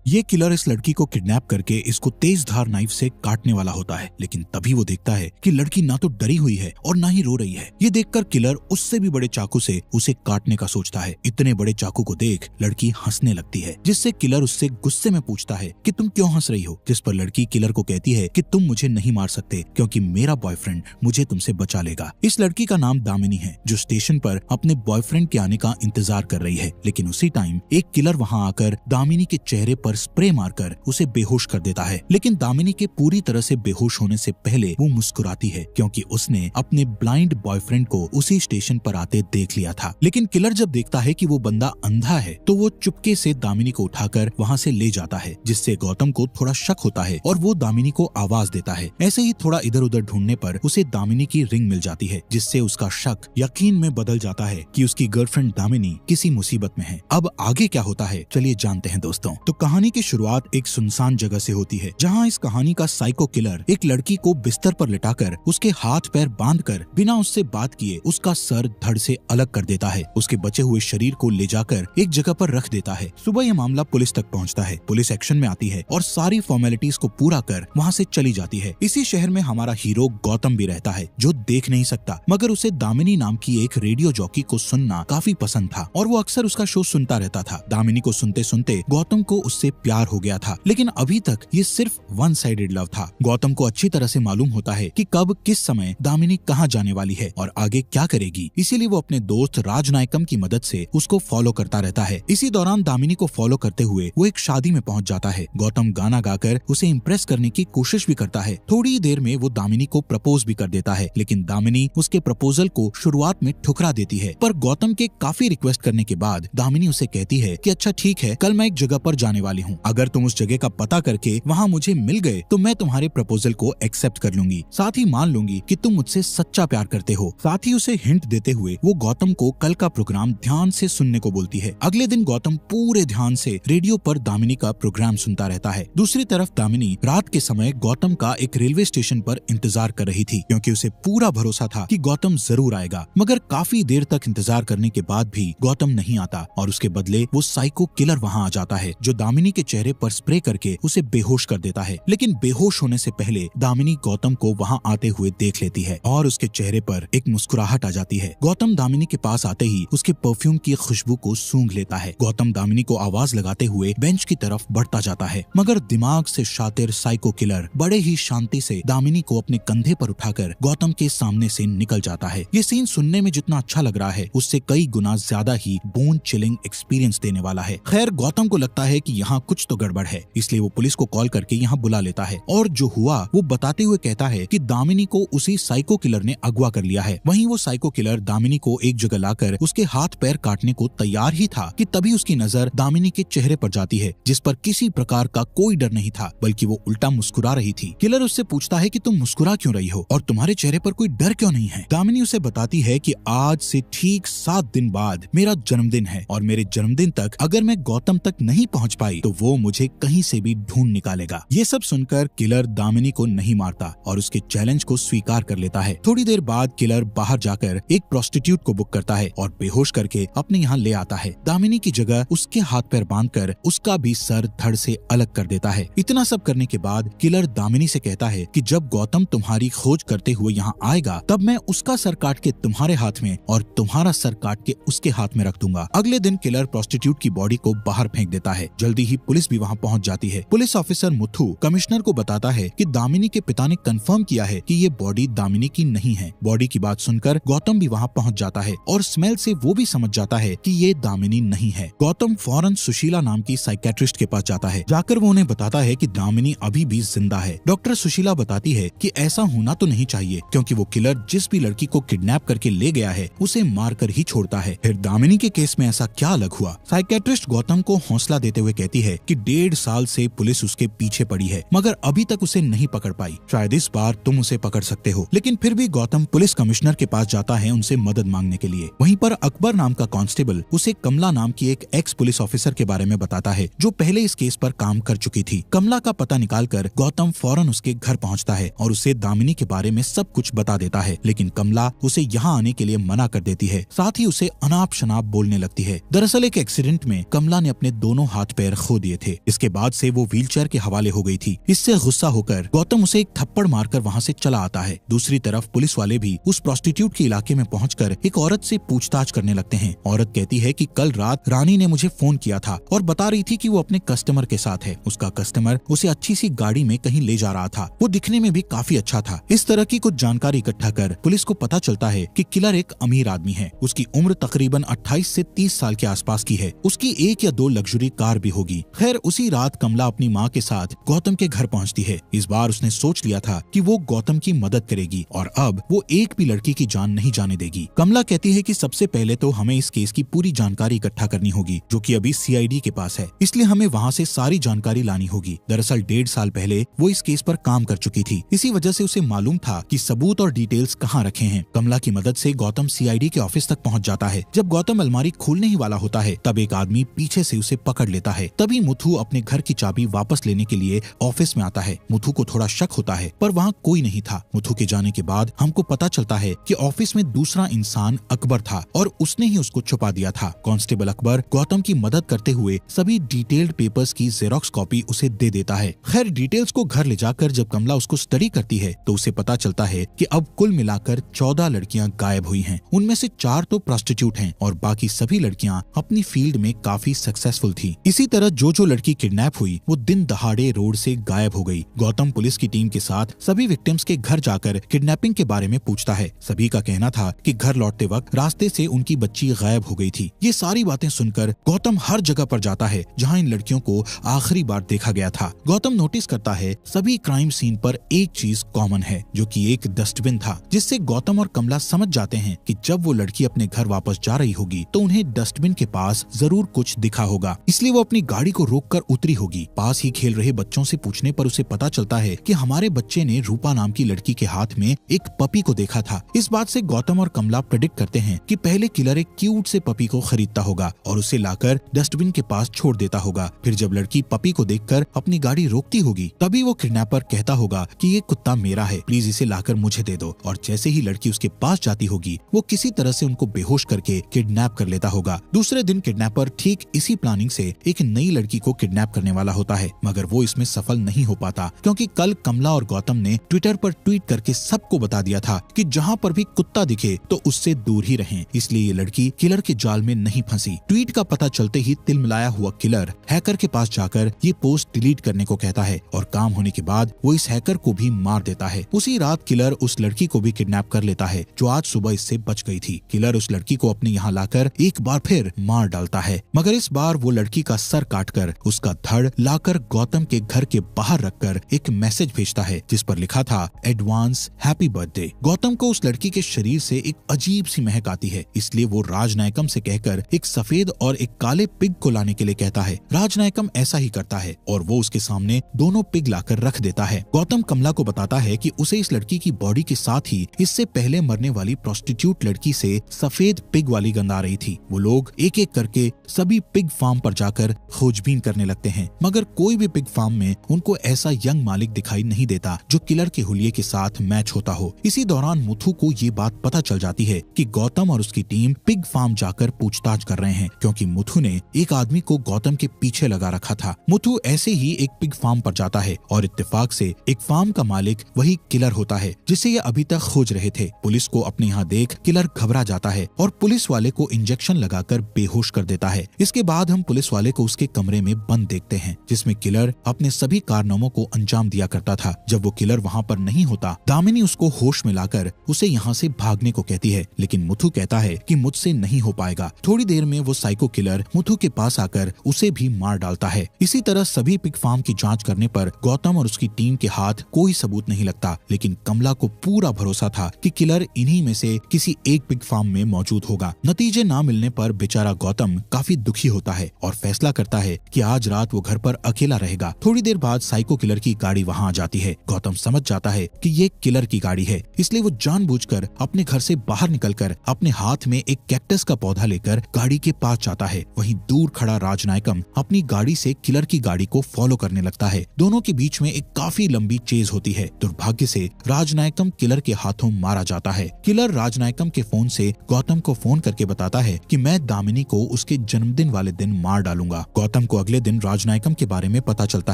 ये किलर इस लड़की को किडनैप करके इसको तेज धार नाइफ से काटने वाला होता है, लेकिन तभी वो देखता है कि लड़की ना तो डरी हुई है और ना ही रो रही है। ये देखकर किलर उससे भी बड़े चाकू से उसे काटने का सोचता है। इतने बड़े चाकू को देख लड़की हंसने लगती है, जिससे किलर उससे गुस्से में पूछता है कि तुम क्यों हंस रही हो, जिस पर लड़की किलर को कहती है कि तुम मुझे नहीं मार सकते क्योंकि मेरा बॉयफ्रेंड मुझे तुमसे बचा लेगा। इस लड़की का नाम दामिनी है, जो स्टेशन पर अपने बॉयफ्रेंड के आने का इंतजार कर रही है, लेकिन उसी टाइम एक किलर वहाँ आकर दामिनी के चेहरे पर स्प्रे मारकर उसे बेहोश कर देता है। लेकिन दामिनी के पूरी तरह से बेहोश होने से पहले वो मुस्कुराती है, क्योंकि उसने अपने ब्लाइंड बॉयफ्रेंड को उसी स्टेशन पर आते देख लिया था। लेकिन किलर जब देखता है कि वो बंदा अंधा है तो वो चुपके से दामिनी को उठाकर वहाँ से ले जाता है, जिससे गौतम को थोड़ा शक होता है और वो दामिनी को आवाज देता है। ऐसे ही थोड़ा इधर उधर ढूंढने पर उसे दामिनी की रिंग मिल जाती है, जिससे उसका शक यकीन में बदल जाता है कि उसकी गर्लफ्रेंड दामिनी किसी मुसीबत में है। अब आगे क्या होता है चलिए जानते हैं दोस्तों। तो कहानी की शुरुआत एक सुनसान जगह से होती है, जहाँ इस कहानी का साइको किलर एक लड़की को बिस्तर पर लिटाकर उसके हाथ पैर बांधकर बिना उससे बात किए उसका सर धड़ से अलग कर देता है। उसके बचे हुए शरीर को ले जाकर एक जगह पर रख देता है। सुबह यह मामला पुलिस तक पहुँचता है। पुलिस एक्शन में आती है और सारी फॉर्मेलिटीज को पूरा कर वहाँ से चली जाती है। इसी शहर में हमारा हीरो गौतम भी रहता है, जो देख नहीं सकता, मगर उसे दामिनी नाम की एक रेडियो जॉकी को सुनना काफी पसंद था और वो अक्सर उसका शो सुनता रहता था। दामिनी को सुनते सुनते गौतम को उससे प्यार हो गया था, लेकिन अभी तक ये सिर्फ वन साइडेड लव था। गौतम को अच्छी तरह से मालूम होता है कि कब किस समय दामिनी कहाँ जाने वाली है और आगे क्या करेगी, इसीलिए वो अपने दोस्त राजनायकम की मदद से उसको फॉलो करता रहता है। इसी दौरान दामिनी को फॉलो करते हुए वो एक शादी में पहुंच जाता है। गौतम गाना गाकर उसे इम्प्रेस करने की कोशिश भी करता है। थोड़ी देर में वो दामिनी को प्रपोज भी कर देता है, लेकिन दामिनी उसके प्रपोजल को शुरुआत में ठुकरा देती है। पर गौतम के काफी रिक्वेस्ट करने के बाद दामिनी उसे कहती है कि अच्छा ठीक है, कल मैं एक जगह पर जाने वाली हूँ, अगर तुम उस जगह का पता करके वहाँ मुझे मिल गए तो मैं तुम्हारे प्रपोजल को एक्सेप्ट कर लूंगी, साथ ही मान लूंगी कि तुम मुझसे सच्चा प्यार करते हो। साथ ही उसे हिंट देते हुए वो गौतम को कल का प्रोग्राम ध्यान से सुनने को बोलती है। अगले दिन गौतम पूरे ध्यान से रेडियो पर दामिनी का प्रोग्राम सुनता रहता है। दूसरी तरफ दामिनी रात के समय गौतम का एक रेलवे स्टेशन पर इंतजार कर रही थी, क्योंकि उसे पूरा भरोसा था कि गौतम जरूर आएगा। मगर काफी देर तक इंतजार करने के बाद भी गौतम नहीं आता और उसके बदले वो साइको किलर वहाँ आ जाता है, जो दामिनी के चेहरे पर स्प्रे करके उसे बेहोश कर देता है। लेकिन बेहोश होने से पहले दामिनी गौतम को वहाँ आते हुए देख लेती है और उसके चेहरे पर एक मुस्कुराहट आ जाती है। गौतम दामिनी के पास आते ही उसके परफ्यूम की खुशबू को सूंघ लेता है। गौतम दामिनी को आवाज लगाते हुए बेंच की तरफ बढ़ता जाता है, मगर दिमाग से शातिर साइको किलर बड़े ही शांति से दामिनी को अपने कंधे पर उठाकर गौतम के सामने से निकल जाता है। ये सीन सुनने में जितना अच्छा लग रहा है, उससे कई गुना ज्यादा ही बोन चिलिंग एक्सपीरियंस देने वाला है। खैर, गौतम को लगता है कि यहाँ कुछ तो गड़बड़ है, इसलिए वो पुलिस को कॉल करके यहाँ बुला लेता है और जो हुआ वो बताते हुए कहता है कि दामिनी को उसी साइको किलर ने अगवा कर लिया है। वहीं वो साइको किलर दामिनी को एक जगह लाकर उसके हाथ पैर काटने को तैयार ही था कि तभी उसकी नजर दामिनी के चेहरे पर जाती है, जिस पर किसी प्रकार का कोई डर नहीं था, बल्कि वो उल्टा मुस्कुरा रही थी। किलर उससे पूछता है कि तुम मुस्कुरा क्यों रही हो और तुम्हारे चेहरे पर कोई डर क्यों नहीं है। दामिनी उसे बताती है कि आज से ठीक 7 दिन बाद मेरा जन्मदिन है और मेरे जन्मदिन तक अगर मैं गौतम तक नहीं पहुंच पाई तो वो मुझे कहीं से भी ढूंढ निकालेगा। ये सब सुनकर किलर दामिनी को नहीं मारता और उसके चैलेंज को स्वीकार कर लेता है। थोड़ी देर बाद किलर बाहर जाकर एक प्रोस्टिट्यूट को बुक करता है और बेहोश करके अपने यहाँ ले आता है। दामिनी की जगह उसके हाथ पैर बांधकर उसका भी सर धड़ से अलग कर देता है। इतना सब करने के बाद किलर दामिनी से कहता है कि जब गौतम तुम्हारी खोज करते हुए यहाँ आएगा तब मैं उसका सर काट के तुम्हारे हाथ में और तुम्हारा सर काट के उसके हाथ में रख दूंगा। अगले दिन किलर प्रोस्टिट्यूट की बॉडी को बाहर फेंक देता है। जल्दी ही पुलिस भी वहाँ पहुँच जाती है। पुलिस ऑफिसर मुथु कमिश्नर को बताता है कि दामिनी के पिता ने कंफर्म किया है कि ये बॉडी दामिनी की नहीं है। बॉडी की बात सुनकर गौतम भी वहाँ पहुँच जाता है और स्मेल से वो भी समझ जाता है कि ये दामिनी नहीं है। गौतम फौरन सुशीला नाम की साइकेट्रिस्ट के पास जाता है। जाकर वो उन्हें बताता है कि दामिनी अभी भी जिंदा है। डॉक्टर सुशीला बताती है कि ऐसा होना तो नहीं चाहिए, क्योंकि वो किलर जिस भी लड़की को किडनैप करके ले गया है उसे मारकर ही छोड़ता है। फिर दामिनी के केस में ऐसा क्या अलग हुआ। साइकेट्रिस्ट गौतम को हौसला देते हुए कहती है कि 1.5 साल से पुलिस उसके पीछे पड़ी है, मगर अभी तक उसे नहीं पकड़ पाई। शायद इस बार तुम उसे पकड़ सकते हो। लेकिन फिर भी गौतम पुलिस कमिश्नर के पास जाता है उनसे मदद मांगने के लिए। वहीं पर अकबर नाम का कांस्टेबल उसे कमला नाम की एक एक्स पुलिस ऑफिसर के बारे में बताता है, जो पहले इस केस पर काम कर चुकी थी। कमला का पता निकालकर गौतम फौरन उसके घर पहुंचता है और उसे दामिनी के बारे में सब कुछ बता देता है। लेकिन कमला उसे यहाँ आने के लिए मना कर देती है, साथ ही उसे अनाप शनाप बोलने लगती है। दरअसल एक एक्सीडेंट में कमला ने अपने दोनों हाथ पैर खो खो दिए थे। इसके बाद से वो व्हीलचेयर के हवाले हो गई थी। इससे गुस्सा होकर गौतम उसे एक थप्पड़ मारकर वहाँ से चला आता है। दूसरी तरफ पुलिस वाले भी उस प्रोस्टिट्यूट के इलाके में पहुंचकर एक औरत से पूछताछ करने लगते हैं। औरत कहती है कि कल रात रानी ने मुझे फोन किया था और बता रही थी कि वो अपने कस्टमर के साथ है। उसका कस्टमर उसे अच्छी सी गाड़ी में कहीं ले जा रहा था। वो दिखने में भी काफी अच्छा था। इस तरह की कुछ जानकारी इकट्ठा कर पुलिस को पता चलता है कि किलर एक अमीर आदमी है। उसकी उम्र तकरीबन 28 से 30 साल के आसपास की है। उसकी 1 या 2 लग्जरी कार भी होगी। खैर, उसी रात कमला अपनी माँ के साथ गौतम के घर पहुँचती है। इस बार उसने सोच लिया था कि वो गौतम की मदद करेगी और अब वो एक भी लड़की की जान नहीं जाने देगी। कमला कहती है कि सबसे पहले तो हमें इस केस की पूरी जानकारी इकट्ठा करनी होगी, जो कि अभी सीआईडी के पास है। इसलिए हमें वहाँ से सारी जानकारी लानी होगी। दरअसल 1.5 साल पहले वो इस केस पर काम कर चुकी थी। इसी वजह से उसे मालूम था कि सबूत और डिटेल्स कहाँ रखे हैं। कमला की मदद से गौतम सीआईडी के ऑफिस तक पहुँच जाता है। जब गौतम अलमारी खोलने ही वाला होता है, तब एक आदमी पीछे से उसे पकड़ लेता है। तभी मुथु अपने घर की चाबी वापस लेने के लिए ऑफिस में आता है। मुथु को थोड़ा शक होता है, पर वहाँ कोई नहीं था। मुथु के जाने के बाद हमको पता चलता है कि ऑफिस में दूसरा इंसान अकबर था और उसने ही उसको छुपा दिया था। कांस्टेबल अकबर गौतम की मदद करते हुए सभी डिटेल्ड पेपर्स की जेरोक्स कॉपी उसे दे देता है। खैर, डिटेल्स को घर ले जाकर जब कमला उसको स्टडी करती है तो उसे पता चलता है कि अब कुल मिलाकर 14 लड़कियां गायब हुई हैं। उनमें से 4 तो प्रोस्टिट्यूट हैं और बाकी सभी लड़कियां अपनी फील्ड में काफी सक्सेसफुल थी। इसी तरह जो लड़की किडनैप हुई वो दिन दहाड़े रोड से गायब हो गई। गौतम पुलिस की टीम के साथ सभी विक्टिम्स के घर जाकर किडनैपिंग के बारे में पूछता है। सभी का कहना था कि घर लौटते वक्त रास्ते से उनकी बच्ची गायब हो गई थी। ये सारी बातें सुनकर गौतम हर जगह पर जाता है जहां इन लड़कियों को आखिरी बार देखा गया था। गौतम नोटिस करता है सभी क्राइम सीन पर एक चीज कॉमन है, जो कि एक डस्टबिन था, जिससे गौतम और कमला समझ जाते हैं कि जब वो लड़की अपने घर वापस जा रही होगी तो उन्हें डस्टबिन के पास जरूर कुछ दिखा होगा। इसलिए वो अपनी गाड़ी को रोककर उतरी होगी। पास ही खेल रहे बच्चों से पूछने पर उसे पता चलता है कि हमारे बच्चे ने रूपा नाम की लड़की के हाथ में एक पपी को देखा था। इस बात से गौतम और कमला प्रेडिक्ट करते हैं कि पहले किलर एक क्यूट से पपी को खरीदता होगा और उसे लाकर डस्टबिन के पास छोड़ देता होगा। फिर जब लड़की पपी को देखकर अपनी गाड़ी रोकती होगी, तभी वो किडनैपर कहता होगा कि ये कुत्ता मेरा है, प्लीज इसे लाकर मुझे दे दो। और जैसे ही लड़की उसके पास जाती होगी, वो किसी तरह से उनको बेहोश करके किडनैप कर लेता होगा। दूसरे दिन किडनैपर ठीक इसी प्लानिंग से एक नई लड़की को किडनैप करने वाला होता है, मगर वो इसमें सफल नहीं हो पाता, क्योंकि कल कमला और गौतम ने ट्विटर पर ट्वीट करके सबको बता दिया था कि जहाँ पर भी कुत्ता दिखे तो उससे दूर ही रहें। इसलिए ये लड़की किलर के जाल में नहीं फंसी। ट्वीट का पता चलते ही तिलमिलाया हुआ किलर हैकर के पास जाकर ये पोस्ट डिलीट करने को कहता है और काम होने के बाद वो इस हैकर को भी मार देता है। उसी रात किलर उस लड़की को भी किडनैप कर लेता है जो आज सुबह इससे बच गई थी। किलर उस लड़की को अपने यहाँ लाकर एक बार फिर मार डालता है, मगर इस बार वो लड़की का सर काटकर उसका धड़ लाकर गौतम के घर के बाहर रखकर एक मैसेज भेजता है जिस पर लिखा था एडवांस हैप्पी बर्थडे। गौतम को उस लड़की के शरीर से एक अजीब सी महक आती है, इसलिए वो राजनायकम से कहकर एक सफेद और एक काले पिग को लाने के लिए कहता है। राजनायकम ऐसा ही करता है और वो उसके सामने दोनों पिग लाकर रख देता है। गौतम कमला को बताता है कि उसे इस लड़की की बॉडी के साथ ही इससे पहले मरने वाली प्रोस्टिट्यूट लड़की से सफेद पिग वाली गंध आ रही थी। वो लोग एक एक करके सभी पिग फार्म पर जाकर खोजबीन करने लगते हैं, मगर कोई भी पिग फार्म में उनको ऐसा यंग मालिक दिखाई नहीं देता जो किलर के हुलिये के साथ मैच होता हो। इसी दौरान मुथु को ये बात पता चल जाती है कि गौतम और उसकी टीम पिग फार्म जाकर पूछताछ कर रहे हैं, क्योंकि मुथु ने एक आदमी को गौतम के पीछे लगा रखा था। मुथु ऐसे ही एक पिग फार्म पर जाता है और इत्तेफाक से एक फार्म का मालिक वही किलर होता है जिसे ये अभी तक खोज रहे थे। पुलिस को अपने यहाँ देख किलर घबरा जाता है और पुलिस वाले को इंजेक्शन लगाकर बेहोश कर देता है। इसके बाद हम पुलिस वाले को उसके कमरे में बंद देखते हैं जिसमें किलर अपने सभी कारनामों को अंजाम दिया करता था। जब वो किलर वहाँ पर नहीं होता, दामिनी उसको होश में लाकर उसे यहाँ से भागने को कहती है, लेकिन मुथु कहता है कि मुझसे नहीं हो पाएगा। थोड़ी देर में वो साइको किलर मुथु के पास आकर उसे भी मार डालता है। इसी तरह सभी पिग फार्म की जांच करने पर गौतम और उसकी टीम के हाथ कोई सबूत नहीं लगता, लेकिन कमला को पूरा भरोसा था कि किलर इन्हीं में से किसी एक पिग फार्म में मौजूद होगा। नतीजे ना मिलने पर बेचारा गौतम काफी दुखी होता है और फैसला करता है कि आज रात वो घर पर अकेला रहेगा। थोड़ी देर बाद साइको किलर की गाड़ी वहाँ आ जाती है। गौतम समझ जाता है कि ये किलर की गाड़ी है, इसलिए वो जानबूझकर अपने घर से बाहर निकलकर अपने हाथ में एक कैक्टस का पौधा लेकर गाड़ी के पास जाता है। वहीं दूर खड़ा राजनायकम अपनी गाड़ी से किलर की गाड़ी को फॉलो करने लगता है। दोनों के बीच में एक काफी लंबी चेज होती है। दुर्भाग्य से राजनायकम किलर के हाथों मारा जाता है। किलर राजनायकम के फोन से गौतम को फोन करके बताता है कि मैं दामिनी को उसके जन्मदिन वाले दिन मार डालूंगा। गौतम गौतम को अगले दिन राजनायकम के बारे में पता चलता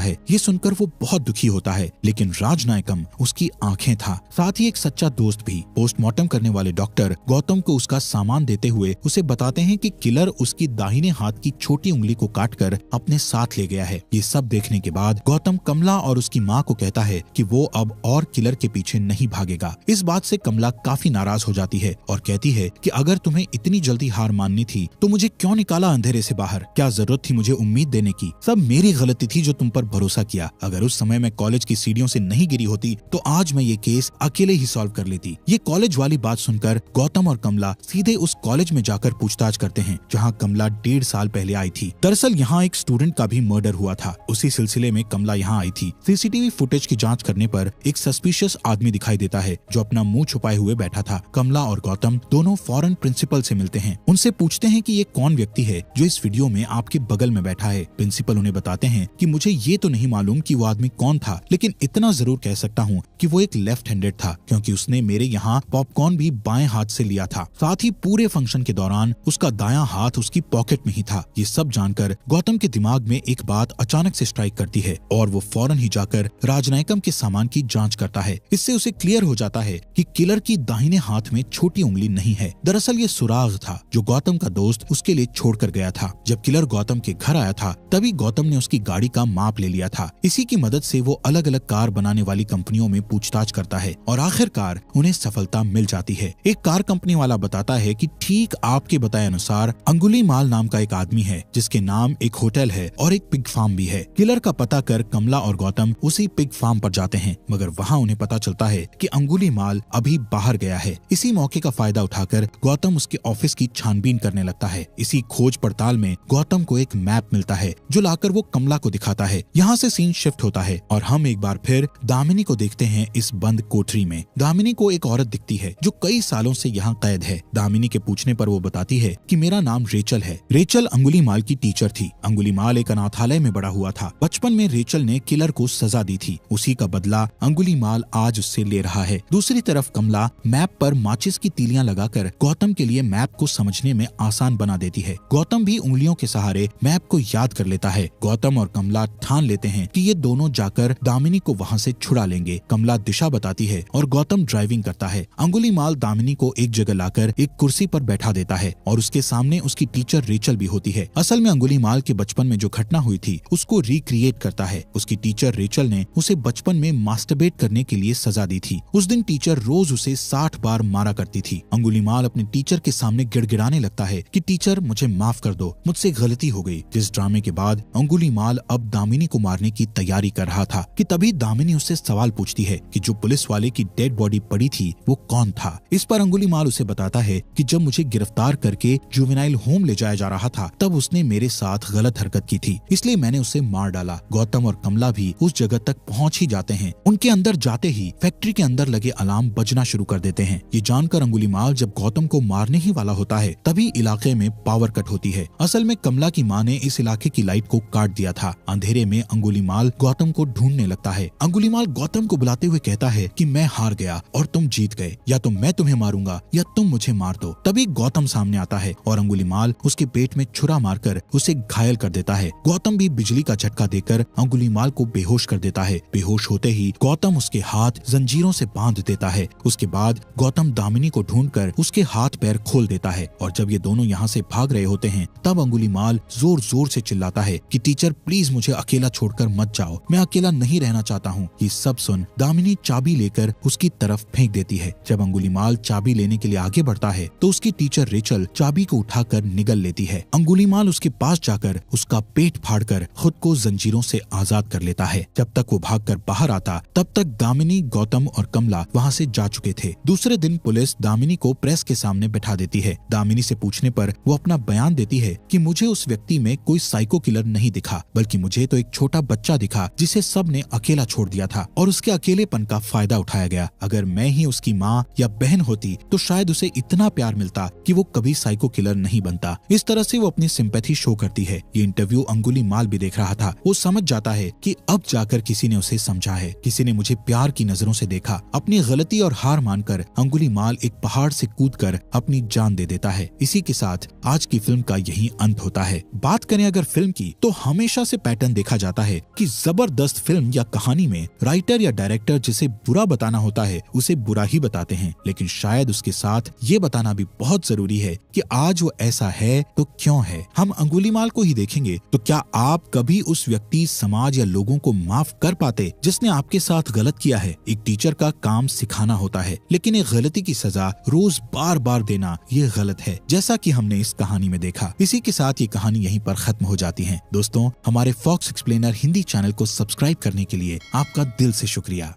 है। ये सुनकर वो बहुत दुखी होता है, लेकिन राजनायकम उसकी आंखें था, साथ ही एक सच्चा दोस्त भी। पोस्टमार्टम करने वाले डॉक्टर गौतम को उसका सामान देते हुए उसे बताते हैं कि किलर उसकी दाहिने हाथ की छोटी उंगली को काटकर अपने साथ ले गया है। ये सब देखने के बाद गौतम कमला और उसकी माँ को कहता है कि वो अब और किलर के पीछे नहीं भागेगा। इस बात से कमला काफी नाराज हो जाती है और कहती है कि अगर तुम्हें इतनी जल्दी हार माननी थी तो मुझे क्यों निकाला अंधेरे से बाहर? क्या जरूरत थी मुझे उम्मीद देने की? सब मेरी गलती थी जो तुम पर भरोसा किया। अगर उस समय मैं कॉलेज की सीढ़ियों से नहीं गिरी होती तो आज मैं ये केस अकेले ही सॉल्व कर लेती। ये कॉलेज वाली बात सुनकर गौतम और कमला सीधे उस कॉलेज में जाकर पूछताछ करते हैं जहाँ कमला 1.5 साल पहले आई थी। दरअसल यहाँ एक स्टूडेंट का भी मर्डर हुआ था। उसी सिलसिले में कमला यहाँ आई थी। सीसीटीवी फुटेज की जांच करने पर एक सस्पिशियस आदमी दिखाई देता है जो अपना मुंह छुपाए हुए बैठा था। कमला और गौतम दोनों फौरन प्रिंसिपल से मिलते हैं। उनसे पूछते हैं कि ये कौन व्यक्ति है जो इस वीडियो में आपके बगल में बैठा है। प्रिंसिपल उन्हें बताते हैं कि मुझे ये तो नहीं मालूम कि वो आदमी कौन था, लेकिन इतना जरूर कह सकता हूँ कि वो एक लेफ्ट हैंडेड था, क्योंकि उसने मेरे यहाँ पॉपकॉर्न भी बाएं हाथ से लिया था। साथ ही पूरे फंक्शन के दौरान उसका दायां हाथ उसकी पॉकेट में ही था। ये सब जानकर गौतम के दिमाग में एक बात अचानक से स्ट्राइक करती है और वो फौरन ही जाकर राजनायकम के सामान की जांच करता है। इससे उसे क्लियर हो जाता है कि किलर की दाहिने हाथ में छोटी उंगली नहीं है। दरअसल ये सुराग था जो गौतम का दोस्त उसके लिए छोड़कर गया था। जब किलर गौतम के घर आया था तभी गौतम ने उसकी गाड़ी का माप ले लिया था। इसी की मदद से वो अलग अलग कार बनाने वाली कंपनियों में पूछताछ करता है और आखिरकार उन्हें सफलता मिल जाती है। एक कार कंपनी वाला बताता है कि ठीक आपके बताए अनुसार अंगुलीमाल नाम का एक आदमी है जिसके नाम एक होटल है और एक पिग फार्म भी है। किलर का पता कर कमला और गौतम उसी पिग फार्म पर जाते हैं, मगर वहाँ उन्हें पता चलता है कि अंगुलीमाल अभी बाहर गया है। इसी मौके का फायदा उठाकर गौतम उसके ऑफिस की छानबीन करने लगता है। इसी खोज पड़ताल में गौतम को एक मैप मिलता है जो लाकर वो कमला को दिखाता है। यहाँ से सीन शिफ्ट होता है और हम एक बार फिर दामिनी को देखते हैं इस बंद कोठरी में। दामिनी को एक औरत दिखती है जो कई सालों से यहाँ कैद है। दामिनी के पूछने पर वो बताती है कि मेरा नाम रेचल है। रेचल अंगुलीमाल की टीचर थी। अंगुलीमाल एक अनाथालय में बड़ा हुआ था। बचपन में रेचल ने किलर को सजा दी थी। उसी का बदला अंगुलीमाल आज उससे ले रहा है। दूसरी तरफ कमला मैप पर माचिस की तीलियां लगाकर गौतम के लिए मैप को समझने में आसान बना देती है। गौतम भी उंगलियों के सहारे मैप को याद कर लेता है। गौतम और कमला ठान लेते हैं कि ये दोनों जाकर दामिनी को वहाँ से छुड़ा लेंगे। कमला दिशा बताती है और गौतम ड्राइविंग करता है। अंगुलीमाल दामिनी को एक जगह लाकर एक कुर्सी पर बैठा देता है और उसके सामने उसकी टीचर रेचल भी होती है। असल में अंगुलीमाल के बचपन में जो घटना हुई थी उसको रिक्रिएट करता है। उसकी टीचर रेचल ने उसे बचपन में मास्टरबेट करने के लिए सजा दी थी। उस दिन टीचर रोज उसे 60 बार मारा करती थी। अंगुलीमाल अपने टीचर के सामने गिड़गिड़ाने लगता है कि टीचर मुझे माफ कर दो, मुझसे गलती हो गई। जिस ड्रामे के बाद अंगुलीमाल अब दामिनी को मारने की तैयारी कर रहा था कि तभी दामिनी उससे सवाल पूछती है कि जो पुलिस वाले की डेड बॉडी पड़ी थी वो कौन था। इस पर अंगुलीमाल उसे बताता है कि जब मुझे गिरफ्तार करके जुवेनाइल होम ले जाया जा रहा था तब उसने मेरे साथ गलत हरकत की थी, इसलिए मैंने उसे मार डाला। गौतम और कमला भी उस जगह तक पहुंच ही जाते हैं। उनके अंदर जाते ही फैक्ट्री के अंदर लगे अलार्म बजना शुरू कर देते हैं। ये जानकर अंगुलीमाल जब गौतम को मारने ही वाला होता है तभी इलाके में पावर कट होती है। असल में कमला की माँ ने इस इलाके की लाइट को काट दिया था। अंधेरे में अंगुलीमाल गौतम को ढूंढने लगता है। अंगुलीमाल गौतम को बुलाते हुए कहता है कि मैं हार गया और तुम जीत गए, या तो मैं तुम्हें मारूंगा या तुम मुझे मार दो। तभी गौतम सामने आता है और अंगुलीमाल उसके पेट में छुरा मारकर उसे घायल कर देता है। गौतम भी बिजली का झटका देकर अंगुलीमाल को बेहोश कर देता है। बेहोश होते ही गौतम उसके हाथ जंजीरों से बांध देता है। उसके बाद गौतम दामिनी को ढूंढकर उसके हाथ पैर खोल देता है और जब ये दोनों यहाँ से भाग रहे होते हैं तब अंगुलीमाल जोर जोर से चिल्लाता है कि टीचर प्लीज मुझे अकेला छोड़कर मत जाओ, मैं अकेला नहीं रहना चाहता हूँ। ये सब सुन दामिनी चाबी लेकर उसकी तरफ फेंक देती है। जब अंगुलीमाल चाबी लेने के लिए आगे बढ़ता है तो उसकी टीचर रेचल चाबी को उठाकर निगल लेती है। अंगुलीमाल उसके पास जाकर उसका पेट फाड़कर खुद को जंजीरों से आजाद कर लेता है। जब तक वो भागकर बाहर आता तब तक दामिनी, गौतम और कमला वहाँ से जा चुके थे। दूसरे दिन पुलिस दामिनी को प्रेस के सामने बैठा देती है। दामिनी से पूछने पर वो अपना बयान देती है कि मुझे उस व्यक्ति में कोई साइको किलर नहीं दिखा, बल्कि मुझे तो एक छोटा बच्चा दिखा जिसे सब ने अकेला छोड़ दिया था और उसके अकेलेपन का फायदा उठाया गया। अगर मैं ही उसकी माँ या बहन होती तो शायद उसे इतना प्यार मिलता कि वो कभी साइको किलर नहीं बनता। इस तरह से वो अपनी सिंपैथी शो करती है। ये इंटरव्यू अंगुलीमाल भी देख रहा था। वो समझ जाता है कि अब जाकर किसी ने उसे समझा है, किसी ने मुझे प्यार की नजरों से देखा। अपनी गलती और हार मानकर अंगुलीमाल एक पहाड़ से कूदकर अपनी जान दे देता है। इसी के साथ आज की फिल्म का यही अंत होता है। बात करें अगर अगर फिल्म की तो हमेशा से पैटर्न देखा जाता है कि जबरदस्त फिल्म या कहानी में राइटर या डायरेक्टर जिसे बुरा बताना होता है उसे बुरा ही बताते हैं, लेकिन शायद उसके साथ ये बताना भी बहुत जरूरी है कि आज वो ऐसा है तो क्यों है। हम अंगुलीमाल को ही देखेंगे तो क्या आप कभी उस व्यक्ति, समाज या लोगों को माफ कर पाते जिसने आपके साथ गलत किया है? एक टीचर का काम सिखाना होता है, लेकिन एक गलती की सजा रोज बार बार देना ये गलत है, जैसा कि हमने इस कहानी में देखा। इसी के साथ ये कहानी यहीं पर खत्म हो जाती है। दोस्तों, हमारे फॉक्स एक्सप्लेनर हिंदी चैनल को सब्सक्राइब करने के लिए आपका दिल से शुक्रिया।